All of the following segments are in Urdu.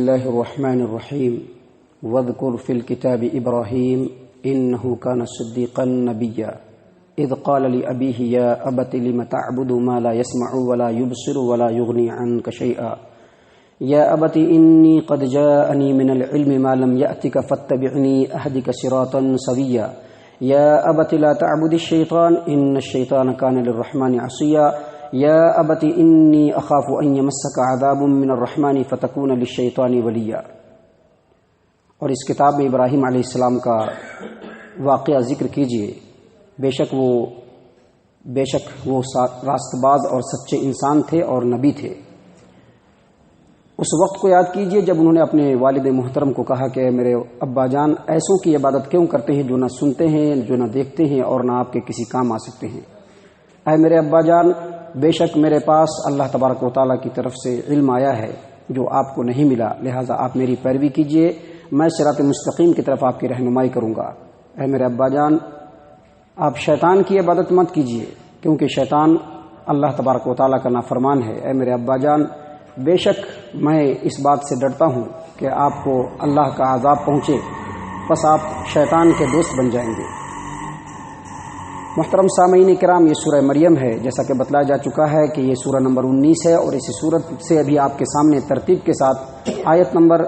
الله الرحمن الرحيم واذكر في الكتاب إبراهيم إنه كان صديقا نبيا إذ قال لأبيه يا أبت لم تعبد ما لا يسمع ولا يبصر ولا يغني عنك شيئا يا أبت إني قد جاءني من العلم ما لم يأتك فاتبعني أهدك صراطا سويا يا أبت لا تعبد الشيطان إن الشيطان كان للرحمن عصيا يا أبت إني أخاف أن يمسك عذاب من الرحمن فتكون للشيطان وليا۔ اور اس کتاب میں ابراہیم علیہ السلام کا واقعہ ذکر کیجئے، بے شک وہ راست باز اور سچے انسان تھے اور نبی تھے۔ اس وقت کو یاد کیجئے جب انہوں نے اپنے والد محترم کو کہا کہ میرے ابا جان ایسوں کی عبادت کیوں کرتے ہیں جو نہ سنتے ہیں، جو نہ دیکھتے ہیں اور نہ آپ کے کسی کام آ سکتے ہیں۔ اے میرے ابا جان، بے شک میرے پاس اللہ تبارک و تعالیٰ کی طرف سے علم آیا ہے جو آپ کو نہیں ملا، لہٰذا آپ میری پیروی کیجئے، میں صراط مستقیم کی طرف آپ کی رہنمائی کروں گا۔ اے میرے ابا جان، آپ شیطان کی عبادت مت کیجئے کیونکہ شیطان اللہ تبارک و تعالیٰ کا نافرمان ہے۔ اے میرے ابا جان، بے شک میں اس بات سے ڈرتا ہوں کہ آپ کو اللہ کا عذاب پہنچے، بس آپ شیطان کے دوست بن جائیں گے۔ محترم سامعین کرام، یہ سورہ مریم ہے، جیسا کہ بتلایا جا چکا ہے کہ یہ سورہ نمبر 19 ہے، اور اسی سورت سے ابھی آپ کے سامنے ترتیب کے ساتھ آیت نمبر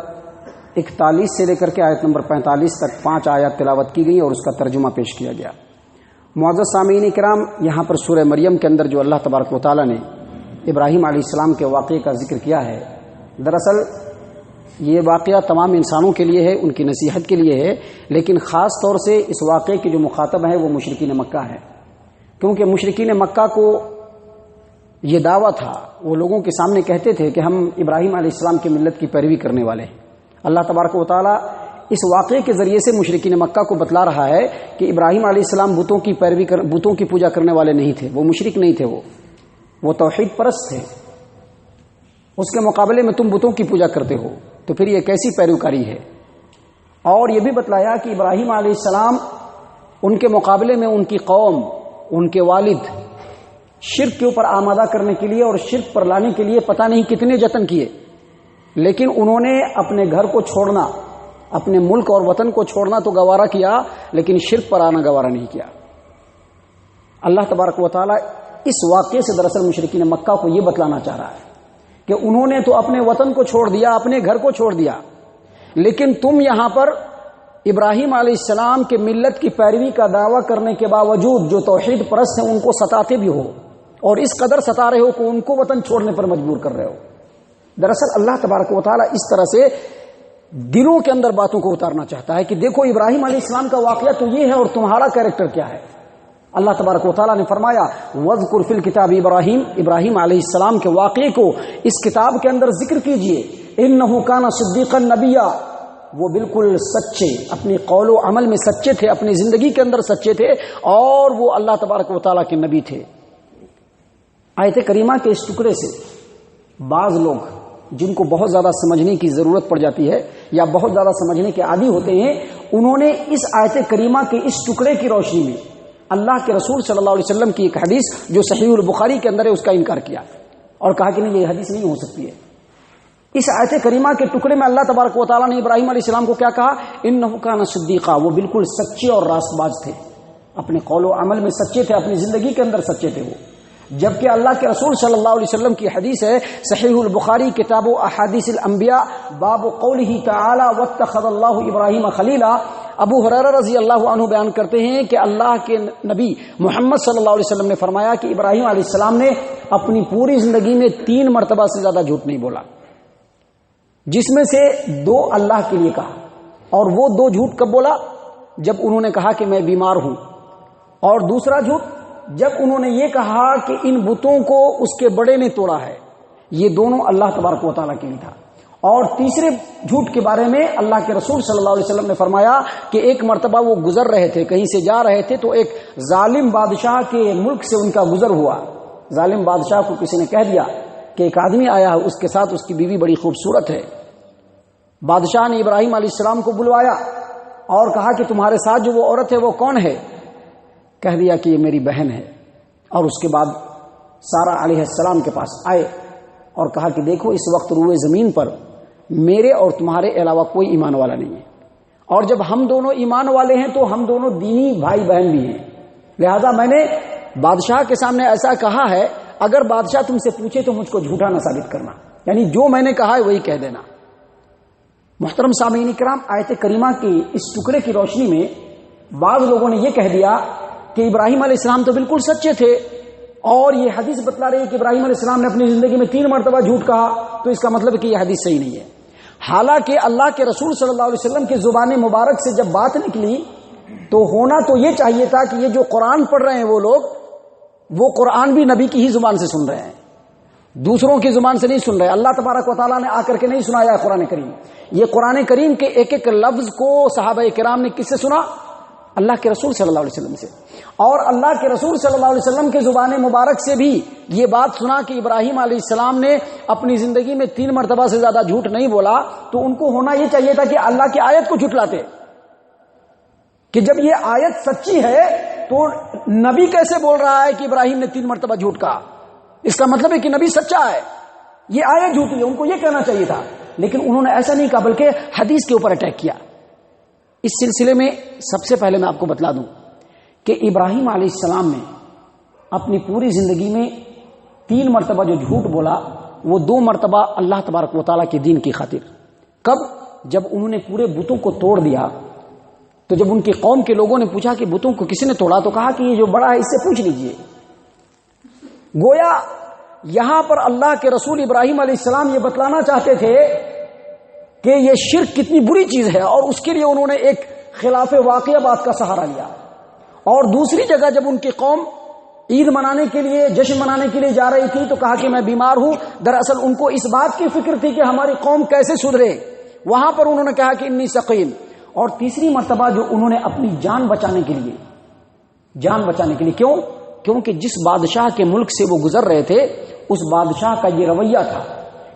41 سے لے کر کے آیت نمبر 45 تک 5 آیات تلاوت کی گئی اور اس کا ترجمہ پیش کیا گیا۔ معزز سامعین کرام، یہاں پر سورہ مریم کے اندر جو اللہ تبارک و تعالیٰ نے ابراہیم علیہ السلام کے واقعے کا ذکر کیا ہے، دراصل یہ واقعہ تمام انسانوں کے لیے ہے، ان کی نصیحت کے لیے ہے، لیکن خاص طور سے اس واقعے کے جو مخاطب ہیں وہ مشرکین مکہ ہے، کیونکہ مشرکین مکہ کو یہ دعویٰ تھا، وہ لوگوں کے سامنے کہتے تھے کہ ہم ابراہیم علیہ السلام کی ملت کی پیروی کرنے والے ہیں۔ اللہ تبارک و تعالیٰ اس واقعے کے ذریعے سے مشرکین مکہ کو بتلا رہا ہے کہ ابراہیم علیہ السلام بتوں کی پوجا کرنے والے نہیں تھے، وہ مشرک نہیں تھے، وہ توحید پرست تھے۔ اس کے مقابلے میں تم بتوں کی پوجا کرتے ہو، تو پھر یہ کیسی پیروکاری ہے؟ اور یہ بھی بتلایا کہ ابراہیم علیہ السلام ان کے مقابلے میں ان کی قوم، ان کے والد شرک کے اوپر آمادہ کرنے کے لیے اور شرک پر لانے کے لیے پتہ نہیں کتنے جتن کیے، لیکن انہوں نے اپنے گھر کو چھوڑنا، اپنے ملک اور وطن کو چھوڑنا تو گوارا کیا، لیکن شرک پر آنا گوارا نہیں کیا۔ اللہ تبارک و تعالیٰ اس واقعے سے دراصل مشرکین مکہ کو یہ بتلانا چاہ رہا ہے کہ انہوں نے تو اپنے وطن کو چھوڑ دیا، اپنے گھر کو چھوڑ دیا، لیکن تم یہاں پر ابراہیم علیہ السلام کے ملت کی پیروی کا دعویٰ کرنے کے باوجود جو توحید پرست ہیں ان کو ستاتے بھی ہو، اور اس قدر ستا رہے ہو کہ ان کو وطن چھوڑنے پر مجبور کر رہے ہو۔ دراصل اللہ تبارک و تعالیٰ اس طرح سے دلوں کے اندر باتوں کو اتارنا چاہتا ہے کہ دیکھو ابراہیم علیہ السلام کا واقعہ تو یہ ہے اور تمہارا کیریکٹر کیا ہے۔ اللہ تبارک و تعالیٰ نے فرمایا وَاذْكُرْ فِي الْكِتَابِ ابراہیم علیہ السلام کے واقعے کو اس کتاب کے اندر ذکر کیجئے، اِنَّهُ كَانَ صِدِّيقًا نَبِيًّا، وہ بالکل سچے، اپنی قول و عمل میں سچے تھے، اپنی زندگی کے اندر سچے تھے، اور وہ اللہ تبارک و تعالیٰ کے نبی تھے۔ آیت کریمہ کے اس ٹکڑے سے بعض لوگ جن کو بہت زیادہ سمجھنے کی ضرورت پڑ جاتی ہے یا بہت زیادہ سمجھنے کے عادی ہوتے ہیں، انہوں نے اس آیت کریمہ کے اس ٹکڑے کی روشنی میں اللہ کے رسول صلی اللہ علیہ وسلم کی ایک حدیث جو صحیح البخاری کے اندر ہے اس کا انکار کیا اور کہا کہ نہیں، یہ حدیث نہیں ہو سکتی ہے۔ اس آیت کریمہ کے ٹکڑے میں اللہ تبارک و تعالیٰ نے ابراہیم علیہ السلام کو کیا کہا؟ انہ کان صدیقا، وہ بالکل سچے اور راست باز تھے، اپنے قول و عمل میں سچے تھے، اپنی زندگی کے اندر سچے تھے وہ۔ جبکہ اللہ کے رسول صلی اللہ علیہ وسلم کی حدیث ہے صحیح البخاری کتاب و احادیث الانبیاء باب قولہ تعالی واتخذ اللہ ابراہیم خلیلا، ابو ہریرہ رضی اللہ عنہ بیان کرتے ہیں کہ اللہ کے نبی محمد صلی اللہ علیہ وسلم نے فرمایا کہ ابراہیم علیہ السلام نے اپنی پوری زندگی میں 3 مرتبہ سے زیادہ جھوٹ نہیں بولا، جس میں سے 2 اللہ کے لیے کہا، اور وہ 2 جھوٹ کب بولا؟ جب انہوں نے کہا کہ میں بیمار ہوں، اور دوسرا جھوٹ جب انہوں نے یہ کہا کہ ان بتوں کو اس کے بڑے نے توڑا ہے۔ یہ دونوں اللہ تبارک و تعالیٰ کے لیے تھا۔ اور تیسرے جھوٹ کے بارے میں اللہ کے رسول صلی اللہ علیہ وسلم نے فرمایا کہ ایک مرتبہ وہ گزر رہے تھے، کہیں سے جا رہے تھے، تو ایک ظالم بادشاہ کے ملک سے ان کا گزر ہوا۔ ظالم بادشاہ کو کسی نے کہہ دیا کہ ایک آدمی آیا ہے، اس کے ساتھ اس کی بیوی بڑی خوبصورت ہے۔ بادشاہ نے ابراہیم علیہ السلام کو بلوایا اور کہا کہ تمہارے ساتھ جو وہ عورت ہے وہ کون ہے؟ کہہ دیا کہ یہ میری بہن ہے۔ اور اس کے بعد سارہ علیہ السلام کے پاس آئے اور کہا کہ دیکھو اس وقت روئے زمین پر میرے اور تمہارے علاوہ کوئی ایمان والا نہیں ہے، اور جب ہم دونوں ایمان والے ہیں تو ہم دونوں دینی بھائی بہن بھی ہیں، لہذا میں نے بادشاہ کے سامنے ایسا کہا ہے، اگر بادشاہ تم سے پوچھے تو مجھ کو جھوٹا نہ ثابت کرنا، یعنی جو میں نے کہا ہے وہی کہہ دینا۔ محترم سامعین کرام، آیت کریمہ کی اس ٹکڑے کی روشنی میں بعض لوگوں نے یہ کہہ دیا کہ ابراہیم علیہ السلام تو بالکل سچے تھے، اور یہ حدیث بتلا رہی ہے کہ ابراہیم علیہ السلام نے اپنی زندگی میں 3 مرتبہ جھوٹ کہا، تو اس کا مطلب ہے کہ یہ حدیث صحیح نہیں ہے۔ حالانکہ اللہ کے رسول صلی اللہ علیہ وسلم کی زبان مبارک سے جب بات نکلی تو ہونا تو یہ چاہیے تھا کہ یہ جو قرآن پڑھ رہے ہیں وہ لوگ، وہ قرآن بھی نبی کی ہی زبان سے سن رہے ہیں، دوسروں کی زبان سے نہیں سن رہے۔ اللہ تبارک و تعالیٰ نے آ کر کے نہیں سنایا قرآن کریم، یہ قرآن کریم کے ایک ایک لفظ کو صحابہ کرام نے کس سے سنا؟ اللہ کے رسول صلی اللہ علیہ وسلم سے، اور اللہ کے رسول صلی اللہ علیہ وسلم کے زبان مبارک سے بھی یہ بات سنا کہ ابراہیم علیہ السلام نے اپنی زندگی میں 3 مرتبہ سے زیادہ جھوٹ نہیں بولا، تو ان کو ہونا یہ چاہیے تھا کہ اللہ کی آیت کو جھٹلاتے کہ جب یہ آیت سچی ہے تو نبی کیسے بول رہا ہے کہ ابراہیم نے 3 مرتبہ جھوٹ کہا؟ اس کا مطلب ہے کہ نبی سچا ہے، یہ آیت جھوٹی ہے، ان کو یہ کہنا چاہیے تھا، لیکن انہوں نے ایسا نہیں کہا بلکہ حدیث کے اوپر اٹیک کیا۔ اس سلسلے میں سب سے پہلے میں آپ کو بتلا دوں کہ ابراہیم علیہ السلام نے اپنی پوری زندگی میں 3 مرتبہ جو جھوٹ بولا وہ 2 مرتبہ اللہ تبارک و تعالیٰ کے دین کی خاطر۔ کب؟ جب انہوں نے پورے بتوں کو توڑ دیا، تو جب ان کی قوم کے لوگوں نے پوچھا کہ بتوں کو کس نے توڑا، تو کہا کہ یہ جو بڑا ہے اس سے پوچھ لیجئے۔ گویا یہاں پر اللہ کے رسول ابراہیم علیہ السلام یہ بتلانا چاہتے تھے کہ یہ شرک کتنی بری چیز ہے، اور اس کے لیے انہوں نے ایک خلاف واقعہ بات کا سہارا لیا۔ اور دوسری جگہ جب ان کی قوم عید منانے کے لیے، جشن منانے کے لیے جا رہی تھی تو کہا کہ میں بیمار ہوں، دراصل ان کو اس بات کی فکر تھی کہ ہماری قوم کیسے سدھرے، وہاں پر انہوں نے کہا کہ انی سقیم۔ اور تیسری مرتبہ جو انہوں نے اپنی جان بچانے کے لیے کیوں؟ کیونکہ جس بادشاہ کے ملک سے وہ گزر رہے تھے اس بادشاہ کا یہ رویہ تھا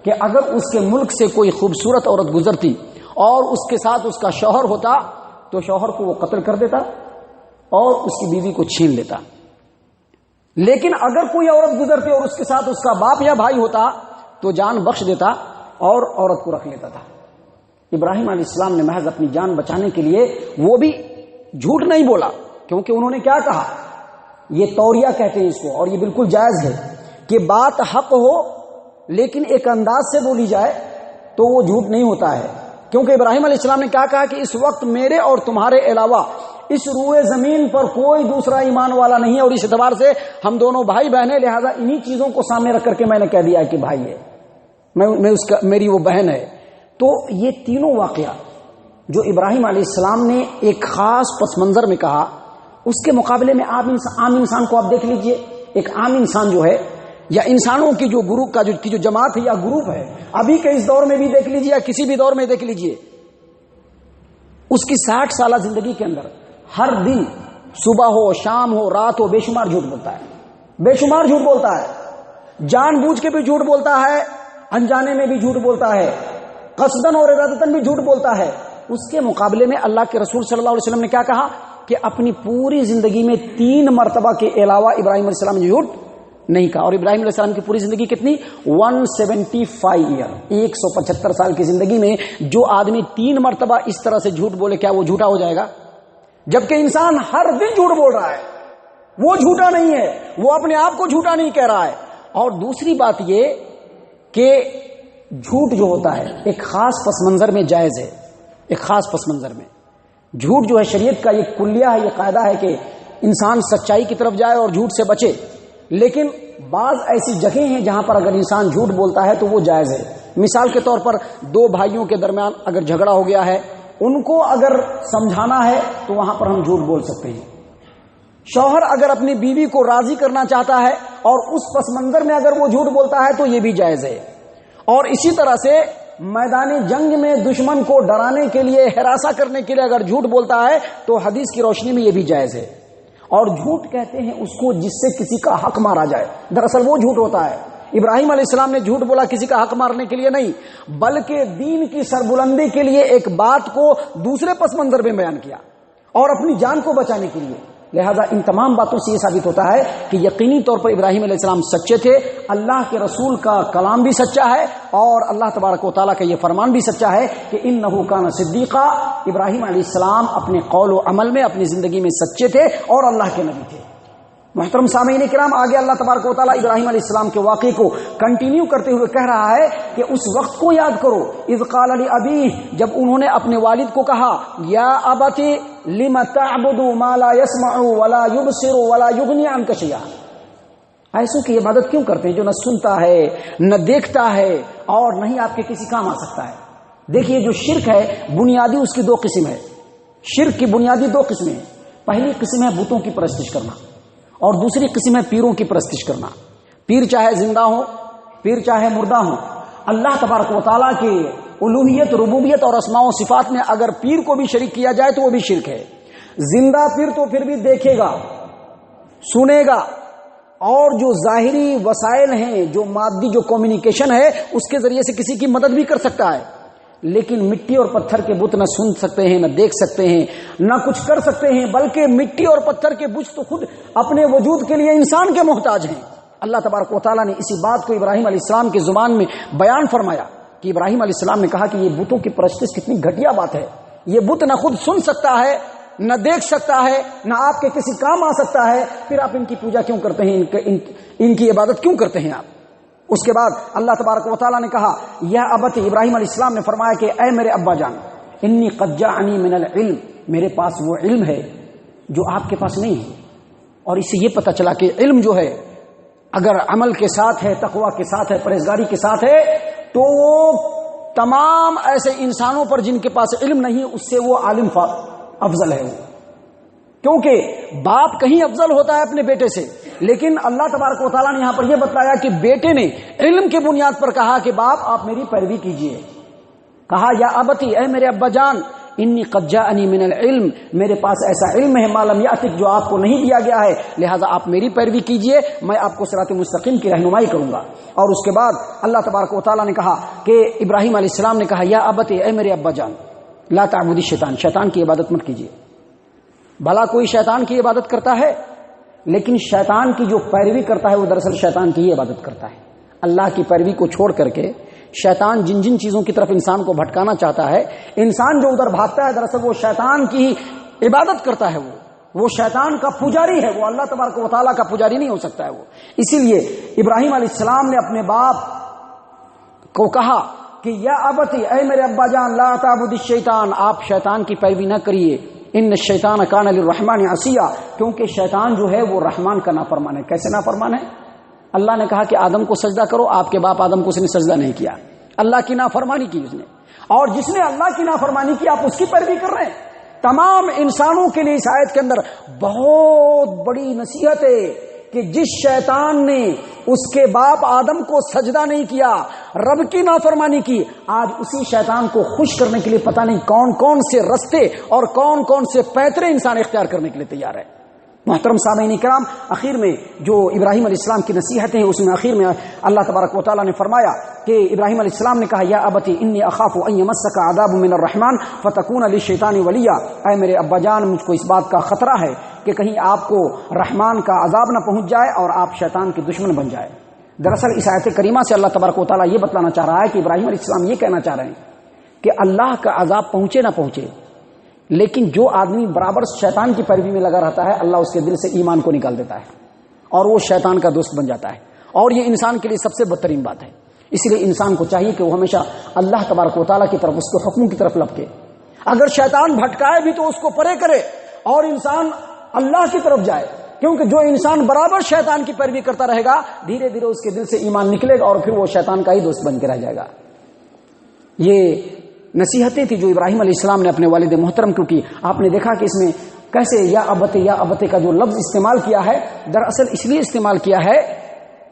کہ اگر اس کے ملک سے کوئی خوبصورت عورت گزرتی اور اس کے ساتھ اس کا شوہر ہوتا تو شوہر کو وہ قتل کر دیتا اور اس کی بیوی کو چھین لیتا، لیکن اگر کوئی عورت گزرتی اور اس کے ساتھ اس کا باپ یا بھائی ہوتا تو جان بخش دیتا اور عورت کو رکھ لیتا تھا۔ ابراہیم علیہ السلام نے محض اپنی جان بچانے کے لیے وہ بھی جھوٹ نہیں بولا، کیونکہ انہوں نے کیا کہا؟ یہ توریہ کہتے ہیں اس کو، اور یہ بالکل جائز ہے کہ بات حق ہو لیکن ایک انداز سے بولی جائے تو وہ جھوٹ نہیں ہوتا ہے، کیونکہ ابراہیم علیہ السلام نے کیا کہا کہ اس وقت میرے اور تمہارے علاوہ اس روئے زمین پر کوئی دوسرا ایمان والا نہیں ہے، اور اس اعتبار سے ہم دونوں بھائی بہن ہیں، لہذا انہی چیزوں کو سامنے رکھ کر کے میں نے کہہ دیا کہ بھائی ہے، میری وہ بہن ہے۔ تو یہ تینوں واقعہ جو ابراہیم علیہ السلام نے ایک خاص پس منظر میں کہا، اس کے مقابلے میں عام انسان کو آپ دیکھ لیجئے، ایک عام انسان جو ہے یا انسانوں کی جو گروپ کا جو جماعت ہے یا گروپ ہے، ابھی کے اس دور میں بھی دیکھ لیجئے یا کسی بھی دور میں دیکھ لیجئے، اس کی 60 سالہ زندگی کے اندر ہر دن صبح ہو شام ہو رات ہو بے شمار جھوٹ بولتا ہے، بے شمار جھوٹ بولتا ہے، جان بوجھ کے بھی جھوٹ بولتا ہے، انجانے میں بھی جھوٹ بولتا ہے، قصدن اور ارادتن بھی جھوٹ بولتا ہے۔ اس کے مقابلے میں اللہ کے رسول صلی اللہ علیہ وسلم نے کیا کہا کہ اپنی پوری زندگی میں 3 مرتبہ کے علاوہ ابراہیم علیہ السلام نے جھوٹ نہیں کہا، اور ابراہیم علیہ السلام کی پوری زندگی کتنی؟ 175 ایئر، 175 سال کی زندگی میں جو آدمی 3 مرتبہ اس طرح سے جھوٹ بولے کیا وہ جھوٹا ہو جائے گا؟ جبکہ انسان ہر دن جھوٹ بول رہا ہے، وہ جھوٹا نہیں ہے، وہ اپنے آپ کو جھوٹا نہیں کہہ رہا ہے۔ اور دوسری بات یہ کہ جھوٹ جو ہوتا ہے ایک خاص پس منظر میں جائز ہے، ایک خاص پس منظر میں جھوٹ جو ہے شریعت کا یہ کلیہ ہے، یہ قاعدہ ہے کہ انسان سچائی کی طرف جائے اور جھوٹ سے بچے، لیکن بعض ایسی جگہیں ہیں جہاں پر اگر انسان جھوٹ بولتا ہے تو وہ جائز ہے۔ مثال کے طور پر 2 بھائیوں کے درمیان اگر جھگڑا ہو گیا ہے، ان کو اگر سمجھانا ہے تو وہاں پر ہم جھوٹ بول سکتے ہیں۔ شوہر اگر اپنی بیوی کو راضی کرنا چاہتا ہے اور اس پس منظر میں اگر وہ جھوٹ بولتا ہے تو یہ بھی جائز ہے۔ اور اسی طرح سے میدان جنگ میں دشمن کو ڈرانے کے لیے، ہراساں کرنے کے لیے اگر جھوٹ بولتا ہے تو حدیث کی روشنی میں یہ بھی جائز ہے۔ اور جھوٹ کہتے ہیں اس کو جس سے کسی کا حق مارا جائے، دراصل وہ جھوٹ ہوتا ہے۔ ابراہیم علیہ السلام نے جھوٹ بولا کسی کا حق مارنے کے لیے نہیں، بلکہ دین کی سربلندی کے لیے ایک بات کو دوسرے پس منظر میں بیان کیا اور اپنی جان کو بچانے کے لیے، لہذا ان تمام باتوں سے یہ ثابت ہوتا ہے کہ یقینی طور پر ابراہیم علیہ السلام سچے تھے، اللہ کے رسول کا کلام بھی سچا ہے، اور اللہ تبارک و تعالیٰ کا یہ فرمان بھی سچا ہے کہ انہ کان صدیقا، ابراہیم علیہ السلام اپنے قول و عمل میں، اپنی زندگی میں سچے تھے اور اللہ کے نبی تھے۔ محترم سامعین کرام، آگے اللہ تبارک و تعالیٰ ابراہیم علیہ السلام کے واقعے کو کنٹینیو کرتے ہوئے کہہ رہا ہے کہ اس وقت کو یاد کرو اذ قال لابیہ، جب انہوں نے اپنے والد کو کہا یا ابت لم تعبد ما لا يسمع ولا يبصر ولا يغني عنك شيئا، ایسوں کی عبادت کیوں کرتے ہیں جو نہ سنتا ہے نہ دیکھتا ہے اور نہ ہی آپ کے کسی کام آ سکتا ہے۔ دیکھیے جو شرک ہے بنیادی اس کی دو قسم ہے، شرک کی بنیادی دو قسمیں ہیں۔ پہلی قسم ہے بتوں کی پرستش کرنا، اور دوسری قسم ہے پیروں کی پرستش کرنا۔ پیر چاہے زندہ ہو، پیر چاہے مردہ ہو، اللہ تبارک و تعالیٰ کے الوہیت، ربوبیت اور اسماء و صفات میں اگر پیر کو بھی شریک کیا جائے تو وہ بھی شرک ہے۔ زندہ پیر تو پھر بھی دیکھے گا، سنے گا، اور جو ظاہری وسائل ہیں، جو مادی جو کمیونیکیشن ہے، اس کے ذریعے سے کسی کی مدد بھی کر سکتا ہے، لیکن مٹی اور پتھر کے بت نہ سن سکتے ہیں، نہ دیکھ سکتے ہیں، نہ کچھ کر سکتے ہیں، بلکہ مٹی اور پتھر کے بت تو خود اپنے وجود کے لیے انسان کے محتاج ہیں۔ اللہ تبارک و تعالیٰ نے اسی بات کو ابراہیم علیہ السلام کی زبان میں بیان فرمایا کہ ابراہیم علیہ السلام نے کہا کہ یہ بتوں کی پرستش کتنی گھٹیا بات ہے، یہ بت نہ خود سن سکتا ہے، نہ دیکھ سکتا ہے، نہ آپ کے کسی کام آ سکتا ہے، پھر آپ ان کی پوجا کیوں کرتے ہیں، ان کی عبادت کیوں کرتے ہیں آپ؟ اس کے بعد اللہ تبارک و تعالیٰ نے کہا یا ابت، ابراہیم علیہ السلام نے فرمایا کہ اے میرے ابا جان، انی قد جاءنی من العلم، میرے پاس وہ علم ہے جو آپ کے پاس نہیں ہے۔ اور اس سے یہ پتہ چلا کہ علم جو ہے اگر عمل کے ساتھ ہے، تقوی کے ساتھ ہے، پرہیزگاری کے ساتھ ہے، تو وہ تمام ایسے انسانوں پر جن کے پاس علم نہیں اس سے وہ عالم افضل ہے، کیونکہ باپ کہیں افضل ہوتا ہے اپنے بیٹے سے، لیکن اللہ تبارک و تعالیٰ نے یہاں پر یہ بتلایا کہ بیٹے نے علم کی بنیاد پر کہا کہ باپ آپ میری پیروی کیجئے۔ کہا یا ابتی، اے میرے ابا جان، انی قد جاءنی من العلم، میرے پاس ایسا علم ہے ما لم یأتک، جو آپ کو نہیں دیا گیا ہے، لہذا آپ میری پیروی کیجئے، میں آپ کو صراط مستقیم کی رہنمائی کروں گا۔ اور اس کے بعد اللہ تبارک و تعالیٰ نے کہا کہ ابراہیم علیہ السلام نے کہا یا ابتی، اے میرے ابا جان، لا تعبدی الشیطان، شیطان کی عبادت مت کیجیے۔ بھلا کوئی شیطان کی عبادت کرتا ہے، لیکن شیطان کی جو پیروی کرتا ہے وہ دراصل شیطان کی ہی عبادت کرتا ہے۔ اللہ کی پیروی کو چھوڑ کر کے شیطان جن جن چیزوں کی طرف انسان کو بھٹکانا چاہتا ہے، انسان جو ادھر بھاگتا ہے دراصل وہ شیطان کی ہی عبادت کرتا ہے، وہ شیطان کا پجاری ہے، وہ اللہ تبارک و تعالیٰ کا پجاری نہیں ہو سکتا ہے وہ۔ اسی لیے ابراہیم علیہ السلام نے اپنے باپ کو کہا کہ یا ابتی، اے میرے ابا جان، لا تعبد الشیطان، آپ شیطان کی پیروی نہ کریے، ان الشیطان کان للرحمن عصیا، کیونکہ شیطان جو ہے وہ رحمان کا نافرمان ہے۔ کیسے نافرمان ہے؟ اللہ نے کہا کہ آدم کو سجدہ کرو، آپ کے باپ آدم کو اس نے سجدہ نہیں کیا، اللہ کی نافرمانی کی اس نے، اور جس نے اللہ کی نافرمانی کی آپ اس کی پیروی کر رہے ہیں۔ تمام انسانوں کے لیے اس آیت کے اندر بہت بڑی نصیحت ہے کہ جس شیطان نے اس کے باپ آدم کو سجدہ نہیں کیا، رب کی نافرمانی کی، آج اسی شیطان کو خوش کرنے کے لیے پتہ نہیں کون کون سے رستے اور کون کون سے پیترے انسان اختیار کرنے کے لیے تیار ہے۔ محترم سامعین کرام، اخیر میں جو ابراہیم علیہ السلام کی نصیحتیں ہیں اس میں اخیر میں اللہ تبارک و تعالیٰ نے فرمایا کہ ابراہیم علیہ السلام نے کہا یا ابتی انی اخاف ان یمسک عذاب من الرحمن فتکون للشیطان ولیا، اے میرے ابا جان، مجھ کو اس بات کا خطرہ ہے کہ کہیں آپ کو رحمان کا عذاب نہ پہنچ جائے اور آپ شیطان کے دشمن بن جائے۔ دراصل اس آیت کریمہ سے اللہ تبارک و تعالیٰ یہ بتلانا چاہ رہا ہے کہ ابراہیم علیہ السلام یہ کہنا چاہ رہے ہیں کہ اللہ کا عذاب پہنچے نہ پہنچے، لیکن جو آدمی برابر شیطان کی پیروی میں لگا رہتا ہے اللہ اس کے دل سے ایمان کو نکال دیتا ہے اور وہ شیطان کا دوست بن جاتا ہے، اور یہ انسان کے لیے سب سے بدترین بات ہے۔ اس لیے انسان کو چاہیے کہ وہ ہمیشہ اللہ تبارک و تعالیٰ کی طرف، اس کے حکموں کی طرف لپکے، اگر شیطان بھٹکائے بھی تو اس کو پرے کرے اور انسان اللہ کی طرف جائے، کیونکہ جو انسان برابر شیطان کی پیروی کرتا رہے گا دھیرے دھیرے اس کے دل سے ایمان نکلے گا اور پھر وہ شیطان کا ہی دوست بن کے رہ جائے گا۔ یہ نصیحتیں تھی جو ابراہیم علیہ السلام نے اپنے والد محترم کو کی۔ آپ نے دیکھا کہ اس میں کیسے یا ابتے کا جو لفظ استعمال کیا ہے، دراصل اس لیے استعمال کیا ہے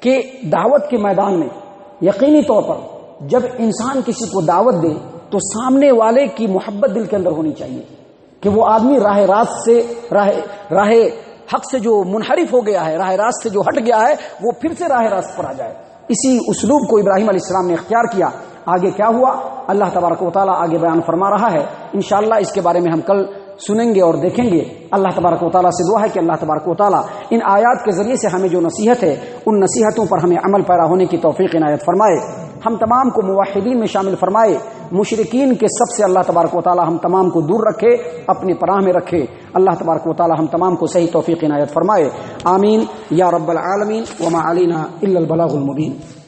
کہ دعوت کے میدان میں یقینی طور پر جب انسان کسی کو دعوت دے تو سامنے والے کی محبت دل کے اندر ہونی چاہیے کہ وہ آدمی راہ حق سے جو منحرف ہو گیا ہے، راہ راست سے جو ہٹ گیا ہے، وہ پھر سے راہ راست پر آ جائے۔ اسی اسلوب کو ابراہیم علیہ السلام نے اختیار کیا۔ آگے کیا ہوا اللہ تبارک و تعالیٰ آگے بیان فرما رہا ہے، انشاءاللہ اس کے بارے میں ہم کل سنیں گے اور دیکھیں گے۔ اللہ تبارک و تعالیٰ سے دعا ہے کہ اللہ تبارک و تعالیٰ ان آیات کے ذریعے سے ہمیں جو نصیحت ہے ان نصیحتوں پر ہمیں عمل پیرا ہونے کی توفیق عنایت فرمائے، ہم تمام کو موحدین میں شامل فرمائے، مشرکین کے سب سے اللہ تبارک و تعالیٰ ہم تمام کو دور رکھے، اپنی پناہ میں رکھے۔ اللہ تبارک و تعالیٰ ہم تمام کو صحیح توفیق عنایت فرمائے، آمین یا رب العالمین۔ وما علینا الا البلاغ المبین۔